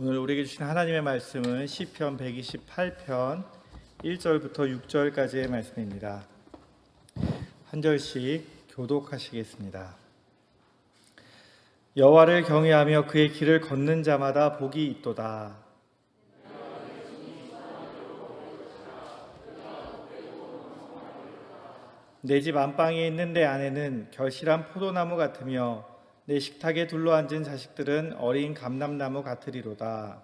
오늘 우리에게 주신 하나님의 말씀은 시편 128편 1절부터 6절까지의 말씀입니다. 한 절씩 교독하시겠습니다. 여호와를 경외하며 그의 길을 걷는 자마다 복이 있도다. 내 집 안방에 있는 내 아내는 결실한 포도나무 같으며 내 식탁에 둘러앉은 자식들은 어린 감람나무 같으리로다.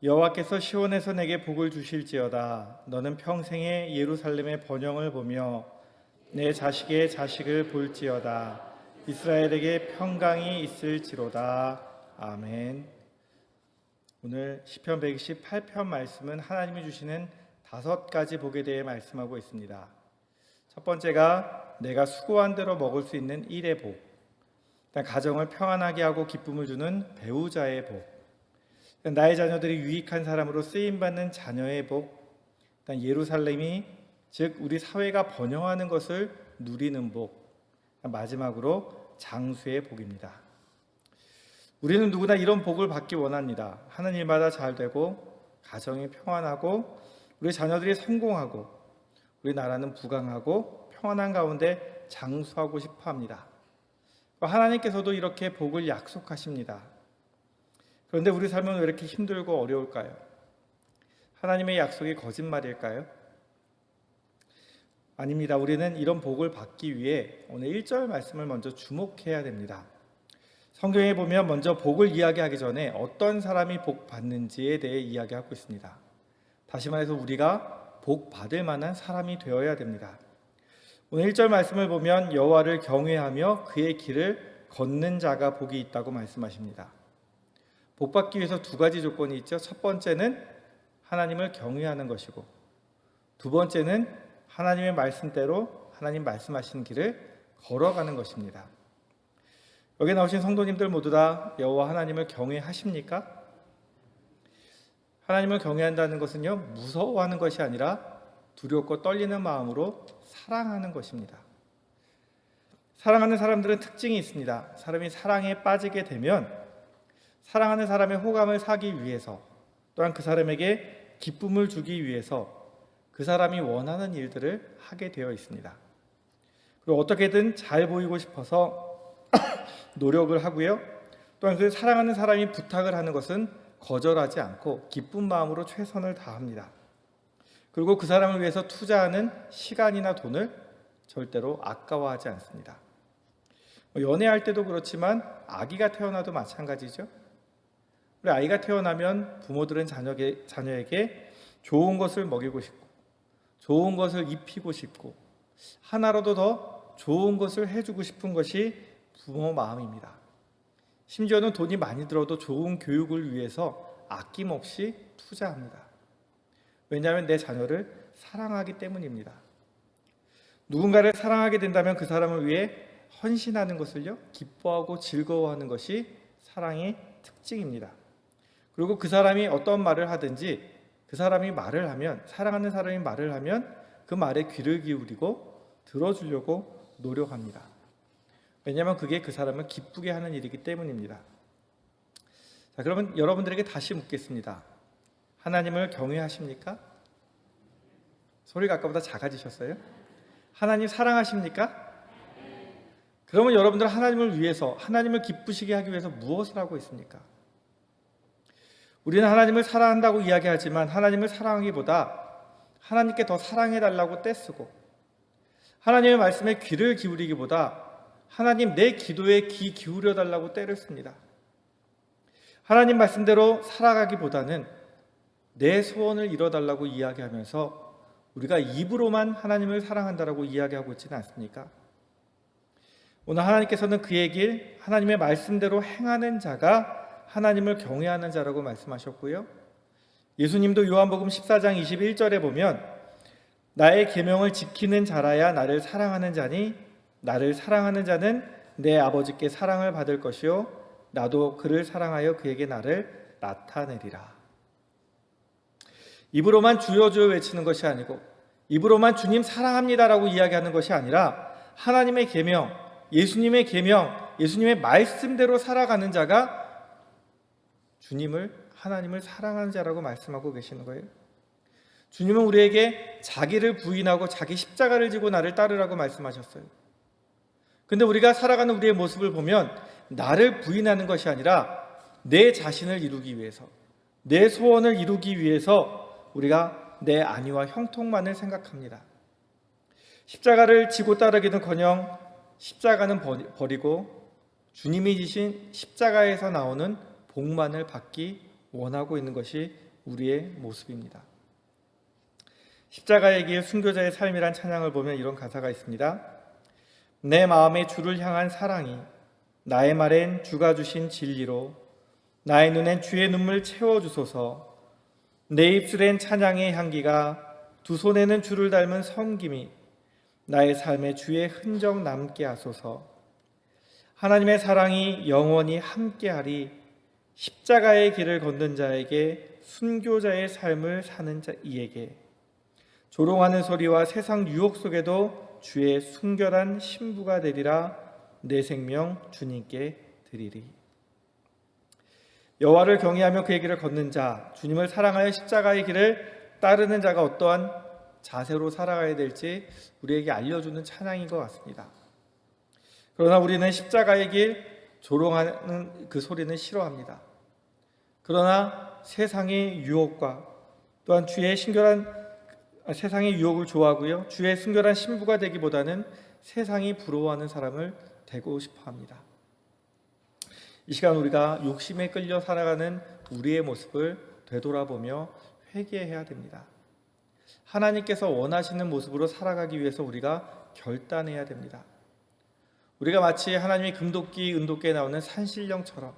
여호와께서 시온에서 내게 복을 주실지어다. 너는 평생에 예루살렘의 번영을 보며 내 자식의 자식을 볼지어다. 이스라엘에게 평강이 있을지로다. 아멘. 오늘 시편 128편 말씀은 하나님이 주시는 5가지 복에 대해 말씀하고 있습니다. 첫 번째가 내가 수고한 대로 먹을 수 있는 일의 복, 가정을 평안하게 하고 기쁨을 주는 배우자의 복, 나의 자녀들이 유익한 사람으로 쓰임받는 자녀의 복, 예루살렘이 즉 우리 사회가 번영하는 것을 누리는 복, 마지막으로 장수의 복입니다. 우리는 누구나 이런 복을 받기 원합니다. 하는 일마다 잘 되고 가정이 평안하고 우리 자녀들이 성공하고 우리 나라는 부강하고 평안한 가운데 장수하고 싶어 합니다. 하나님께서도 이렇게 복을 약속하십니다. 그런데 우리 삶은 왜 이렇게 힘들고 어려울까요? 하나님의 약속이 거짓말일까요? 아닙니다. 우리는 이런 복을 받기 위해 오늘 1절 말씀을 먼저 주목해야 됩니다. 성경에 보면 먼저 복을 이야기하기 전에 어떤 사람이 복 받는지에 대해 이야기하고 있습니다. 다시 말해서 우리가 복 받을 만한 사람이 되어야 됩니다. 오늘 1절 말씀을 보면 여호와를 경외하며 그의 길을 걷는 자가 복이 있다고 말씀하십니다. 복 받기 위해서 2가지 조건이 있죠. 첫 번째는 하나님을 경외하는 것이고, 두 번째는 하나님의 말씀대로 하나님 말씀하신 길을 걸어가는 것입니다. 여기 나오신 성도님들 모두 다 여호와 하나님을 경외하십니까? 하나님을 경외한다는 것은요, 무서워하는 것이 아니라 두렵고 떨리는 마음으로 사랑하는 것입니다. 사랑하는 사람들은 특징이 있습니다. 사람이 사랑에 빠지게 되면 사랑하는 사람의 호감을 사기 위해서, 또한 그 사람에게 기쁨을 주기 위해서 그 사람이 원하는 일들을 하게 되어 있습니다. 그리고 어떻게든 잘 보이고 싶어서 노력을 하고요, 또한 그 사랑하는 사람이 부탁을 하는 것은 거절하지 않고 기쁜 마음으로 최선을 다합니다. 그리고 그 사람을 위해서 투자하는 시간이나 돈을 절대로 아까워하지 않습니다. 연애할 때도 그렇지만 아기가 태어나도 마찬가지죠. 우리 아이가 태어나면 부모들은 자녀에게 좋은 것을 먹이고 싶고 좋은 것을 입히고 싶고 하나라도 더 좋은 것을 해주고 싶은 것이 부모 마음입니다. 심지어는 돈이 많이 들어도 좋은 교육을 위해서 아낌없이 투자합니다. 왜냐하면 내 자녀를 사랑하기 때문입니다. 누군가를 사랑하게 된다면 그 사람을 위해 헌신하는 것을요, 기뻐하고 즐거워하는 것이 사랑의 특징입니다. 그리고 그 사람이 어떤 말을 하든지 그 사람이 말을 하면, 사랑하는 사람이 말을 하면 그 말에 귀를 기울이고 들어주려고 노력합니다. 왜냐하면 그게 그 사람을 기쁘게 하는 일이기 때문입니다. 자, 그러면 여러분들에게 다시 묻겠습니다. 하나님을 경외하십니까? 소리가 아까보다 작아지셨어요? 하나님 사랑하십니까? 그러면 여러분들 하나님을 위해서, 하나님을 기쁘시게 하기 위해서 무엇을 하고 있습니까? 우리는 하나님을 사랑한다고 이야기하지만 하나님을 사랑하기보다 하나님께 더 사랑해달라고 떼쓰고, 하나님의 말씀에 귀를 기울이기보다 하나님 내 기도에 귀 기울여달라고 때를 씁니다. 하나님 말씀대로 살아가기보다는 내 소원을 이뤄달라고 이야기하면서 우리가 입으로만 하나님을 사랑한다라고 이야기하고 있지는 않습니까? 오늘 하나님께서는 그의 길, 하나님의 말씀대로 행하는 자가 하나님을 경외하는 자라고 말씀하셨고요, 예수님도 요한복음 14장 21절에 보면 나의 계명을 지키는 자라야 나를 사랑하는 자니 나를 사랑하는 자는 내 아버지께 사랑을 받을 것이요 나도 그를 사랑하여 그에게 나를 나타내리라. 입으로만 주여 주여 외치는 것이 아니고 입으로만 주님 사랑합니다라고 이야기하는 것이 아니라 하나님의 계명, 예수님의 계명, 예수님의 말씀대로 살아가는 자가 하나님을 사랑하는 자라고 말씀하고 계시는 거예요. 주님은 우리에게 자기를 부인하고 자기 십자가를 지고 나를 따르라고 말씀하셨어요. 근데 우리가 살아가는 우리의 모습을 보면 나를 부인하는 것이 아니라 내 자신을 이루기 위해서, 내 소원을 이루기 위해서 우리가 내 안위와 형통만을 생각합니다. 십자가를 지고 따르기는커녕 십자가는 버리고 주님이 지신 십자가에서 나오는 복만을 받기 원하고 있는 것이 우리의 모습입니다. 십자가의 길 순교자의 삶이란 찬양을 보면 이런 가사가 있습니다. 내 마음에 주를 향한 사랑이 나의 말엔 주가 주신 진리로 나의 눈엔 주의 눈물 채워주소서. 내 입술엔 찬양의 향기가 두 손에는 주를 닮은 섬김이 나의 삶에 주의 흔적 남게 하소서. 하나님의 사랑이 영원히 함께하리. 십자가의 길을 걷는 자에게 순교자의 삶을 사는 이에게 조롱하는 소리와 세상 유혹 속에도 주의 순결한 신부가 되리라. 내 생명 주님께 드리리. 여호와를 경외하며 그의 길을 걷는 자, 주님을 사랑하여 십자가의 길을 따르는 자가 어떠한 자세로 살아가야 될지 우리에게 알려주는 찬양인 것 같습니다. 그러나 우리는 십자가의 길 조롱하는 그 소리는 싫어합니다. 그러나 세상의 유혹과 또한 세상의 유혹을 좋아하고요, 주의 순결한 신부가 되기보다는 세상이 부러워하는 사람을 되고 싶어합니다. 이 시간 우리가 욕심에 끌려 살아가는 우리의 모습을 되돌아보며 회개해야 됩니다. 하나님께서 원하시는 모습으로 살아가기 위해서 우리가 결단해야 됩니다. 우리가 마치 하나님의 금도끼, 은도끼에 나오는 산신령처럼,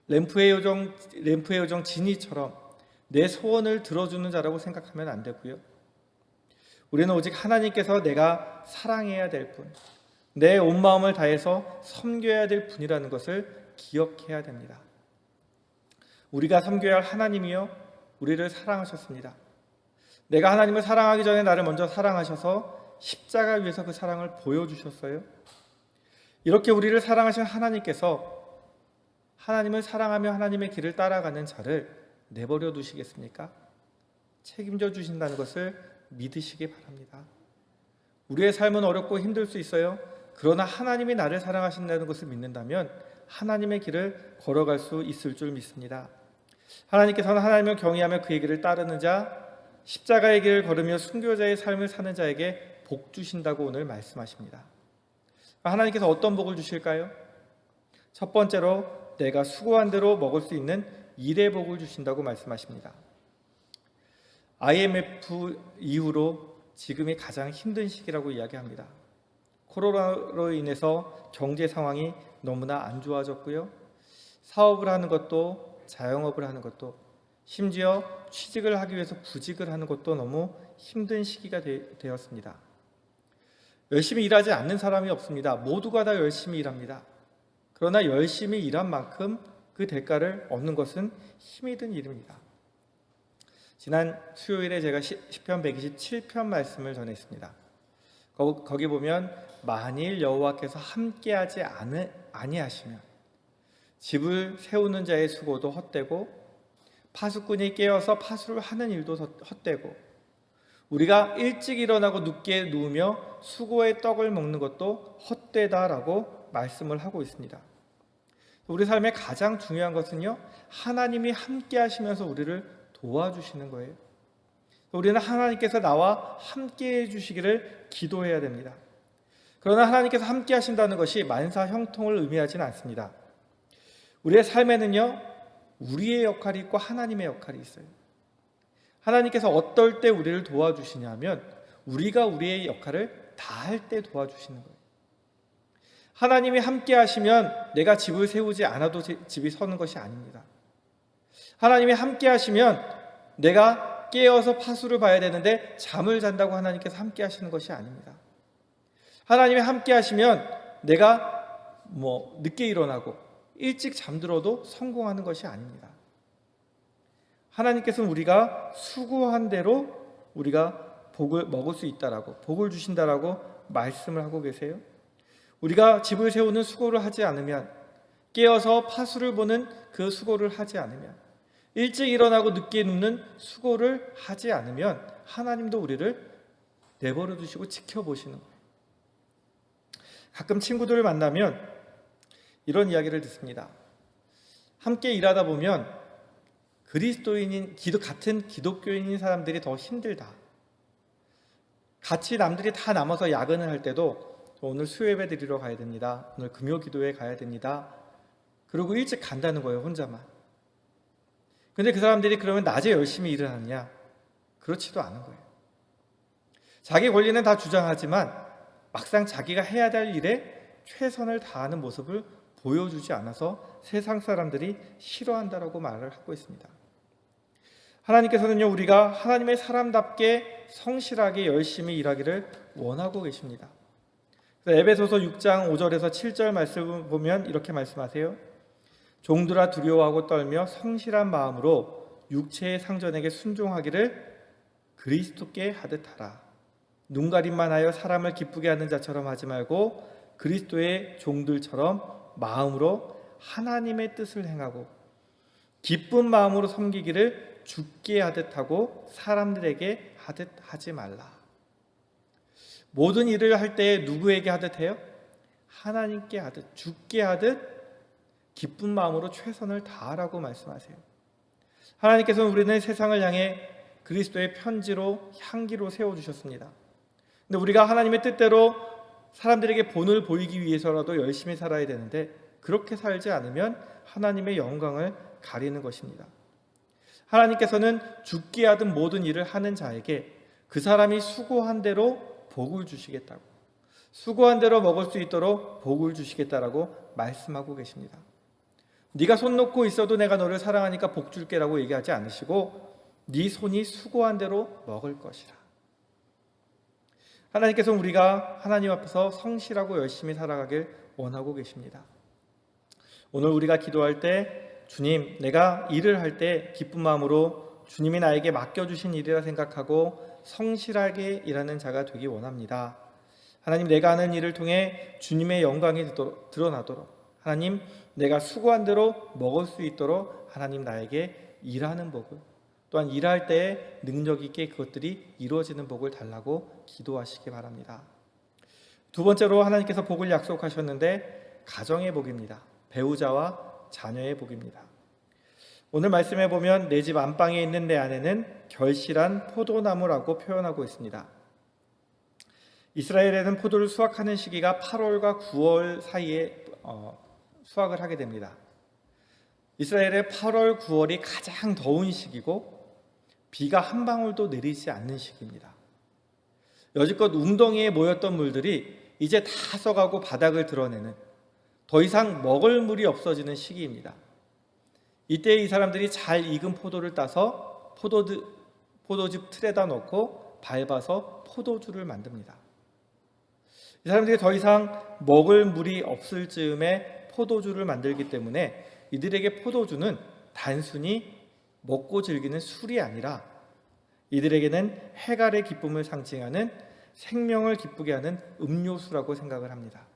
램프의 요정 지니처럼 내 소원을 들어주는 자라고 생각하면 안 되고요. 우리는 오직 하나님께서 내가 사랑해야 될 분, 내 온 마음을 다해서 섬겨야 될 분이라는 것을 기억해야 됩니다. 우리가 섬겨야 할 하나님이요, 우리를 사랑하셨습니다. 내가 하나님을 사랑하기 전에 나를 먼저 사랑하셔서 십자가 위에서 그 사랑을 보여주셨어요. 이렇게 우리를 사랑하신 하나님께서 하나님을 사랑하며 하나님의 길을 따라가는 자를 내버려 두시겠습니까? 책임져 주신다는 것을 믿으시기 바랍니다. 우리의 삶은 어렵고 힘들 수 있어요. 그러나 하나님이 나를 사랑하신다는 것을 믿는다면 하나님의 길을 걸어갈 수 있을 줄 믿습니다. 하나님께서는 하나님을 경외하며 그의 길을 따르는 자, 십자가의 길을 걸으며 순교자의 삶을 사는 자에게 복 주신다고 오늘 말씀하십니다. 하나님께서 어떤 복을 주실까요? 첫 번째로 내가 수고한 대로 먹을 수 있는 일의 복을 주신다고 말씀하십니다. IMF 이후로 지금이 가장 힘든 시기라고 이야기합니다. 코로나로 인해서 경제 상황이 너무나 안 좋아졌고요. 사업을 하는 것도, 자영업을 하는 것도, 심지어 취직을 하기 위해서 구직을 하는 것도 너무 힘든 시기가 되었습니다. 열심히 일하지 않는 사람이 없습니다. 모두가 다 열심히 일합니다. 그러나 열심히 일한 만큼 그 대가를 얻는 것은 힘이 든 일입니다. 지난 수요일에 제가 시편 127편 말씀을 전했습니다. 거기 보면 만일 여호와께서 함께하지 아니하시면 집을 세우는 자의 수고도 헛되고 파수꾼이 깨어서 파수를 하는 일도 헛되고 우리가 일찍 일어나고 늦게 누우며 수고의 떡을 먹는 것도 헛되다라고 말씀을 하고 있습니다. 우리 삶의 가장 중요한 것은요, 하나님이 함께 하시면서 우리를 도와주시는 거예요. 우리는 하나님께서 나와 함께 해주시기를 기도해야 됩니다. 그러나 하나님께서 함께 하신다는 것이 만사 형통을 의미하지는 않습니다. 우리의 삶에는요, 우리의 역할이 있고 하나님의 역할이 있어요. 하나님께서 어떨 때 우리를 도와주시냐면 우리가 우리의 역할을 다할 때 도와주시는 거예요. 하나님이 함께 하시면 내가 집을 세우지 않아도 집이 서는 것이 아닙니다. 하나님이 함께 하시면 내가 깨어서 파수를 봐야 되는데 잠을 잔다고 하나님께서 함께 하시는 것이 아닙니다. 하나님이 함께 하시면 내가 늦게 일어나고 일찍 잠들어도 성공하는 것이 아닙니다. 하나님께서는 우리가 수고한 대로 우리가 복을 먹을 수 있다라고, 복을 주신다라고 말씀을 하고 계세요. 우리가 집을 세우는 수고를 하지 않으면, 깨어서 파수를 보는 그 수고를 하지 않으면, 일찍 일어나고 늦게 눕는 수고를 하지 않으면 하나님도 우리를 내버려 두시고 지켜보시는 거예요. 가끔 친구들을 만나면 이런 이야기를 듣습니다. 함께 일하다 보면 같은 기독교인인 사람들이 더 힘들다. 같이 남들이 다 남아서 야근을 할 때도 오늘 수요예배 드리러 가야 됩니다. 오늘 금요 기도회 가야 됩니다. 그리고 일찍 간다는 거예요, 혼자만. 근데 그 사람들이 그러면 낮에 열심히 일을 하느냐? 그렇지도 않은 거예요. 자기 권리는 다 주장하지만 막상 자기가 해야 될 일에 최선을 다하는 모습을 보여주지 않아서 세상 사람들이 싫어한다라고 말을 하고 있습니다. 하나님께서는요, 우리가 하나님의 사람답게 성실하게 열심히 일하기를 원하고 계십니다. 에베소서 6장 5절에서 7절 말씀을 보면 이렇게 말씀하세요. 종들아 두려워하고 떨며 성실한 마음으로 육체의 상전에게 순종하기를 그리스도께 하듯 하라. 눈가림만 하여 사람을 기쁘게 하는 자처럼 하지 말고 그리스도의 종들처럼 마음으로 하나님의 뜻을 행하고 기쁜 마음으로 섬기기를 주께 하듯 하고 사람들에게 하듯 하지 말라. 모든 일을 할 때 누구에게 하듯 해요? 하나님께 하듯, 주께 하듯 기쁜 마음으로 최선을 다하라고 말씀하세요. 하나님께서는 우리는 세상을 향해 그리스도의 편지로 향기로 세워주셨습니다. 근데 우리가 하나님의 뜻대로 사람들에게 본을 보이기 위해서라도 열심히 살아야 되는데 그렇게 살지 않으면 하나님의 영광을 가리는 것입니다. 하나님께서는 주께 하든 모든 일을 하는 자에게 그 사람이 수고한 대로 복을 주시겠다고, 수고한 대로 먹을 수 있도록 복을 주시겠다라고 말씀하고 계십니다. 네가 손 놓고 있어도 내가 너를 사랑하니까 복 줄게라고 얘기하지 않으시고 네 손이 수고한 대로 먹을 것이라. 하나님께서는 우리가 하나님 앞에서 성실하고 열심히 살아가길 원하고 계십니다. 오늘 우리가 기도할 때 주님, 내가 일을 할 때 기쁜 마음으로 주님이 나에게 맡겨주신 일이라 생각하고 성실하게 일하는 자가 되기 원합니다. 하나님, 내가 하는 일을 통해 주님의 영광이 드러나도록, 하나님, 내가 수고한 대로 먹을 수 있도록 하나님 나에게 일하는 복을, 또한 일할 때에 능력 있게 그것들이 이루어지는 복을 달라고 기도하시기 바랍니다. 두 번째로 하나님께서 복을 약속하셨는데 가정의 복입니다. 배우자와 자녀의 복입니다. 오늘 말씀해 보면 내 집 안방에 있는 내 아내는 결실한 포도나무라고 표현하고 있습니다. 이스라엘에는 포도를 수확하는 시기가 8월과 9월 사이에 수확을 하게 됩니다. 이스라엘의 8월, 9월이 가장 더운 시기고 비가 한 방울도 내리지 않는 시기입니다. 여지껏 웅덩이에 모였던 물들이 이제 다 써가고 바닥을 드러내는, 더 이상 먹을 물이 없어지는 시기입니다. 이때 이 사람들이 잘 익은 포도를 따서 포도즙 틀에다 넣고 밟아서 포도주를 만듭니다. 이 사람들이 더 이상 먹을 물이 없을 즈음에 포도주를 만들기 때문에 이들에게 포도주는 단순히 먹고 즐기는 술이 아니라 이들에게는 해갈의 기쁨을 상징하는 생명을 기쁘게 하는 음료수라고 생각을 합니다.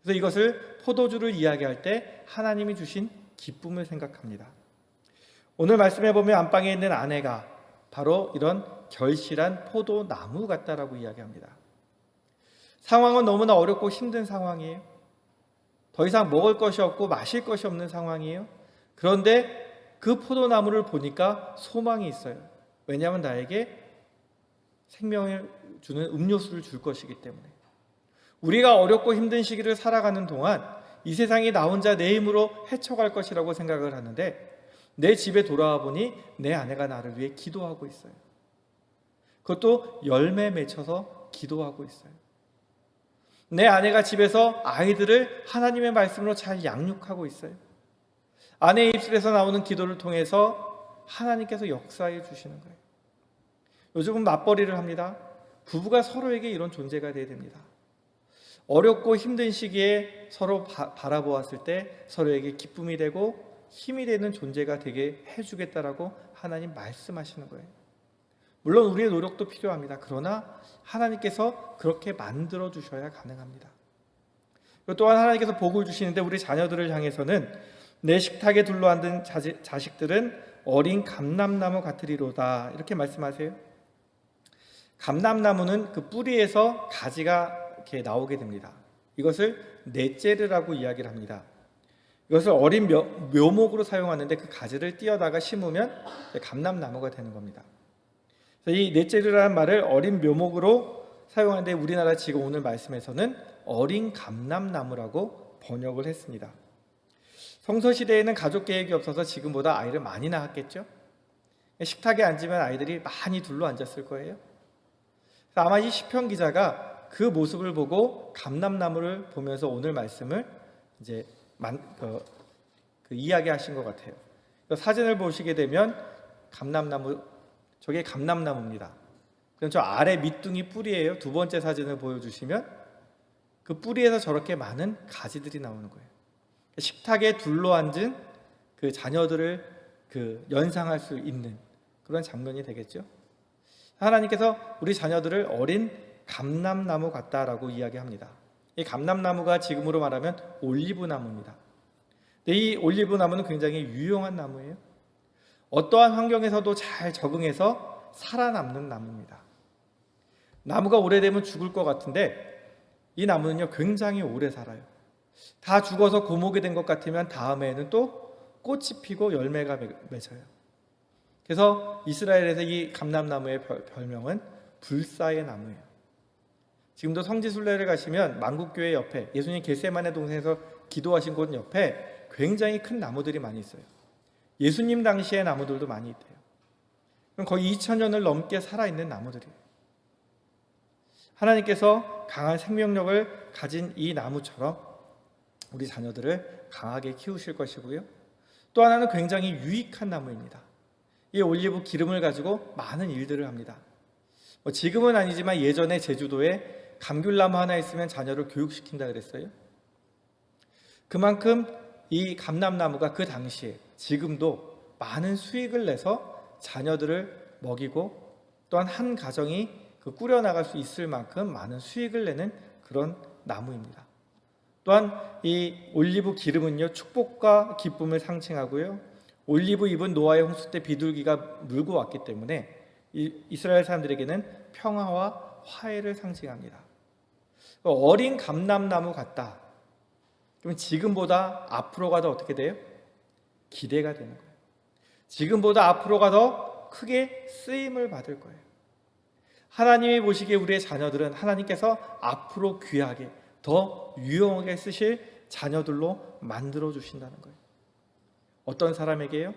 그래서 이것을 포도주를 이야기할 때 하나님이 주신 기쁨을 생각합니다. 오늘 말씀해 보면 안방에 있는 아내가 바로 이런 결실한 포도나무 같다라고 이야기합니다. 상황은 너무나 어렵고 힘든 상황이에요. 더 이상 먹을 것이 없고 마실 것이 없는 상황이에요. 그런데 그 포도나무를 보니까 소망이 있어요. 왜냐하면 나에게 생명을 주는 음료수를 줄 것이기 때문에. 우리가 어렵고 힘든 시기를 살아가는 동안 이 세상이 나 혼자 내 힘으로 헤쳐갈 것이라고 생각을 하는데 내 집에 돌아와 보니 내 아내가 나를 위해 기도하고 있어요. 그것도 열매 맺혀서 기도하고 있어요. 내 아내가 집에서 아이들을 하나님의 말씀으로 잘 양육하고 있어요. 아내의 입술에서 나오는 기도를 통해서 하나님께서 역사해 주시는 거예요. 요즘은 맞벌이를 합니다. 부부가 서로에게 이런 존재가 되어야 됩니다. 어렵고 힘든 시기에 서로 바라보았을 때 서로에게 기쁨이 되고 힘이 되는 존재가 되게 해주겠다라고 하나님 말씀하시는 거예요. 물론 우리의 노력도 필요합니다. 그러나 하나님께서 그렇게 만들어 주셔야 가능합니다. 또한 하나님께서 복을 주시는데 우리 자녀들을 향해서는 내 식탁에 둘러앉은 자식들은 어린 감람나무 같으리로다 이렇게 말씀하세요. 감람나무는 그 뿌리에서 가지가 이렇게 나오게 됩니다. 이것을 넷제르라고 이야기를 합니다. 이것을 어린 묘목으로 사용하는데 그 가지를 띄어다가 심으면 감람나무가 되는 겁니다. 그래서 이 넷제르라는 말을 어린 묘목으로 사용하는데 우리나라 지금 오늘 말씀에서는 어린 감람나무라고 번역을 했습니다. 성서시대에는 가족 계획이 없어서 지금보다 아이를 많이 낳았겠죠. 식탁에 앉으면 아이들이 많이 둘러 앉았을 거예요. 아마 이 시편 기자가 그 모습을 보고 감람나무를 보면서 오늘 말씀을 이제 이야기하신 것 같아요. 사진을 보시게 되면 감람나무, 저게 감람나무입니다. 그럼 저 아래 밑둥이 뿌리예요. 두 번째 사진을 보여주시면 그 뿌리에서 저렇게 많은 가지들이 나오는 거예요. 식탁에 둘러앉은 그 자녀들을 연상할 수 있는 그런 장면이 되겠죠. 하나님께서 우리 자녀들을 어린 감람나무 같다라고 이야기합니다. 이 감람나무가 지금으로 말하면 올리브나무입니다. 이 올리브나무는 굉장히 유용한 나무예요. 어떠한 환경에서도 잘 적응해서 살아남는 나무입니다. 나무가 오래되면 죽을 것 같은데 이 나무는요 굉장히 오래 살아요. 다 죽어서 고목이 된 것 같으면 다음에는 또 꽃이 피고 열매가 맺어요. 그래서 이스라엘에서 이 감람나무의 별명은 불사의 나무예요. 지금도 성지순례를 가시면 만국교회 옆에 예수님 겟세마네 동산에서 기도하신 곳 옆에 굉장히 큰 나무들이 많이 있어요. 예수님 당시의 나무들도 많이 있대요. 그럼 거의 2000년을 넘게 살아있는 나무들이에요. 하나님께서 강한 생명력을 가진 이 나무처럼 우리 자녀들을 강하게 키우실 것이고요. 또 하나는 굉장히 유익한 나무입니다. 이 올리브 기름을 가지고 많은 일들을 합니다. 지금은 아니지만 예전에 제주도에 감귤나무 하나 있으면 자녀를 교육시킨다 그랬어요. 그만큼 이 감람나무가 그 당시에 지금도 많은 수익을 내서 자녀들을 먹이고 또한 한 가정이 꾸려나갈 수 있을 만큼 많은 수익을 내는 그런 나무입니다. 또한 이 올리브 기름은요 축복과 기쁨을 상징하고요. 올리브 잎은 노아의 홍수 때 비둘기가 물고 왔기 때문에 이스라엘 사람들에게는 평화와 화해를 상징합니다. 어린 감람나무 같다. 그럼 지금보다 앞으로가 더 어떻게 돼요? 기대가 되는 거예요. 지금보다 앞으로가 더 크게 쓰임을 받을 거예요. 하나님이 보시기에 우리의 자녀들은 하나님께서 앞으로 귀하게 더 유용하게 쓰실 자녀들로 만들어 주신다는 거예요. 어떤 사람에게요?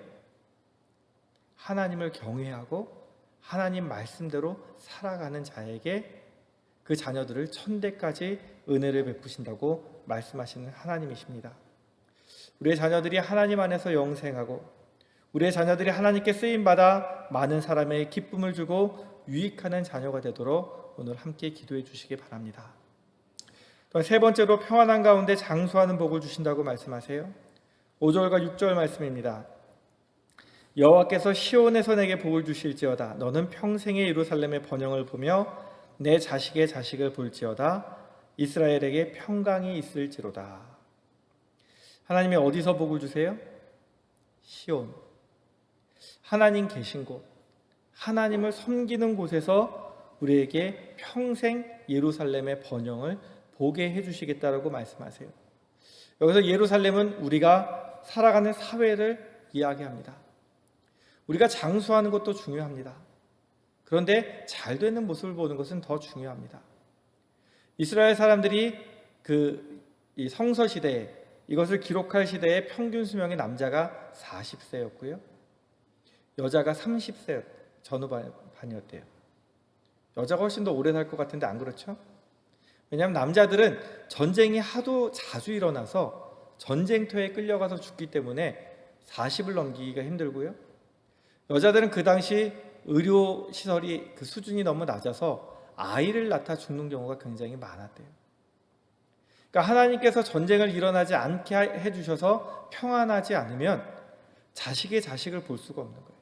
하나님을 경외하고 하나님 말씀대로 살아가는 자에게 그 자녀들을 천대까지 은혜를 베푸신다고 말씀하시는 하나님이십니다. 우리의 자녀들이 하나님 안에서 영생하고 우리의 자녀들이 하나님께 쓰임받아 많은 사람의 기쁨을 주고 유익하는 자녀가 되도록 오늘 함께 기도해 주시기 바랍니다. 또 세 번째로 평안한 가운데 장수하는 복을 주신다고 말씀하세요. 5절과 6절 말씀입니다. 여호와께서 시온에서 내게 복을 주실지어다. 너는 평생의 예루살렘의 번영을 보며 내 자식의 자식을 볼지어다. 이스라엘에게 평강이 있을지로다. 하나님이 어디서 복을 주세요? 시온. 하나님 계신 곳, 하나님을 섬기는 곳에서 우리에게 평생 예루살렘의 번영을 보게 해주시겠다라고 말씀하세요. 여기서 예루살렘은 우리가 살아가는 사회를 이야기합니다. 우리가 장수하는 것도 중요합니다. 그런데 잘 되는 모습을 보는 것은 더 중요합니다. 이스라엘 사람들이 이 성서 시대에 이것을 기록할 시대에 평균 수명의 남자가 40세였고요. 여자가 30세 전후반이었대요. 여자가 훨씬 더 오래 살 것 같은데 안 그렇죠? 왜냐하면 남자들은 전쟁이 하도 자주 일어나서 전쟁터에 끌려가서 죽기 때문에 40을 넘기기가 힘들고요. 여자들은 그 당시 의료시설이 수준이 너무 낮아서 아이를 낳다 죽는 경우가 굉장히 많았대요. 그러니까 하나님께서 전쟁을 일어나지 않게 해주셔서 평안하지 않으면 자식의 자식을 볼 수가 없는 거예요.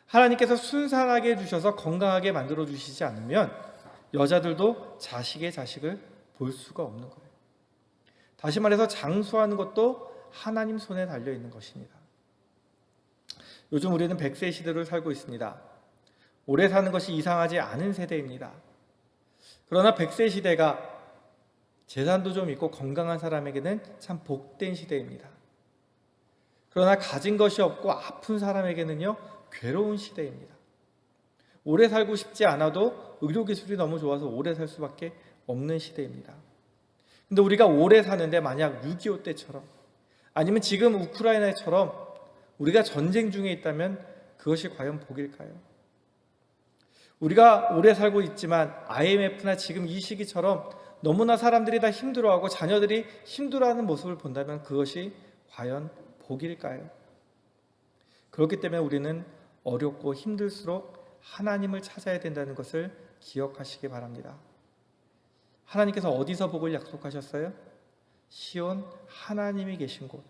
하나님께서 순산하게 해주셔서 건강하게 만들어 주시지 않으면 여자들도 자식의 자식을 볼 수가 없는 거예요. 다시 말해서 장수하는 것도 하나님 손에 달려 있는 것입니다. 요즘 우리는 100세 시대를 살고 있습니다. 오래 사는 것이 이상하지 않은 세대입니다. 그러나 100세 시대가 재산도 좀 있고 건강한 사람에게는 참 복된 시대입니다. 그러나 가진 것이 없고 아픈 사람에게는요, 괴로운 시대입니다. 오래 살고 싶지 않아도 의료기술이 너무 좋아서 오래 살 수밖에 없는 시대입니다. 근데 우리가 오래 사는데 만약 6.25 때처럼 아니면 지금 우크라이나처럼 우리가 전쟁 중에 있다면 그것이 과연 복일까요? 우리가 오래 살고 있지만 IMF나 지금 이 시기처럼 너무나 사람들이 다 힘들어하고 자녀들이 힘들어하는 모습을 본다면 그것이 과연 복일까요? 그렇기 때문에 우리는 어렵고 힘들수록 하나님을 찾아야 된다는 것을 기억하시기 바랍니다. 하나님께서 어디서 복을 약속하셨어요? 시온 하나님이 계신 곳.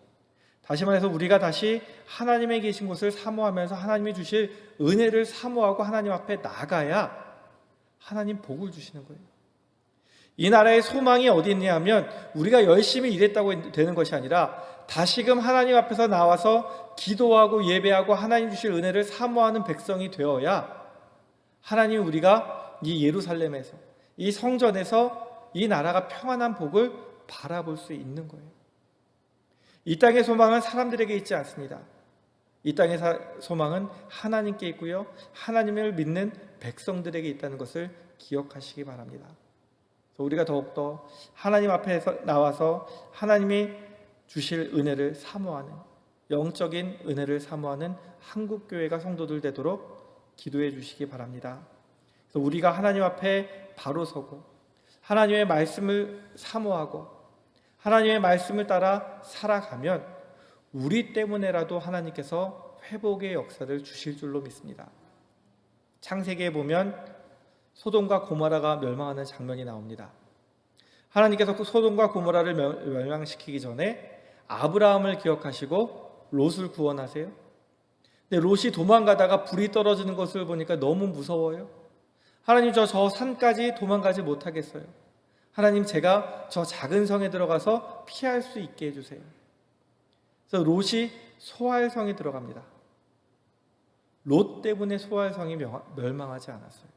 다시 말해서 우리가 다시 하나님의 계신 곳을 사모하면서 하나님이 주실 은혜를 사모하고 하나님 앞에 나가야 하나님 복을 주시는 거예요. 이 나라의 소망이 어디 있냐 하면 우리가 열심히 일했다고 되는 것이 아니라 다시금 하나님 앞에서 나와서 기도하고 예배하고 하나님 주실 은혜를 사모하는 백성이 되어야 하나님 우리가 이 예루살렘에서 이 성전에서 이 나라가 평안한 복을 바라볼 수 있는 거예요. 이 땅의 소망은 사람들에게 있지 않습니다. 이 땅의 소망은 하나님께 있고요, 하나님을 믿는 백성들에게 있다는 것을 기억하시기 바랍니다. 우리가 더욱더 하나님 앞에서 나와서 하나님이 주실 은혜를 사모하는, 영적인 은혜를 사모하는 한국교회가 성도들 되도록 기도해 주시기 바랍니다. 그래서 우리가 하나님 앞에 바로 서고 하나님의 말씀을 사모하고 하나님의 말씀을 따라 살아가면 우리 때문에라도 하나님께서 회복의 역사를 주실 줄로 믿습니다. 창세기에 보면 소돔과 고모라가 멸망하는 장면이 나옵니다. 하나님께서 소돔과 고모라를 멸망시키기 전에 아브라함을 기억하시고 롯을 구원하세요. 근데 롯이 도망가다가 불이 떨어지는 것을 보니까 너무 무서워요. 하나님, 저 산까지 도망가지 못하겠어요. 하나님, 제가 저 작은 성에 들어가서 피할 수 있게 해주세요. 그래서 롯이 소알성에 들어갑니다. 롯 때문에 소알성이 멸망하지 않았어요.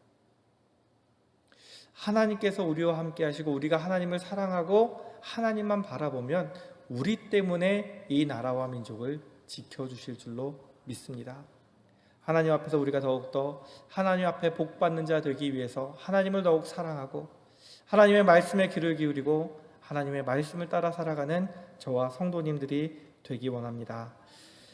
하나님께서 우리와 함께 하시고 우리가 하나님을 사랑하고 하나님만 바라보면 우리 때문에 이 나라와 민족을 지켜주실 줄로 믿습니다. 하나님 앞에서 우리가 더욱더 하나님 앞에 복받는 자 되기 위해서 하나님을 더욱 사랑하고 하나님의 말씀에 귀를 기울이고 하나님의 말씀을 따라 살아가는 저와 성도님들이 되기 원합니다.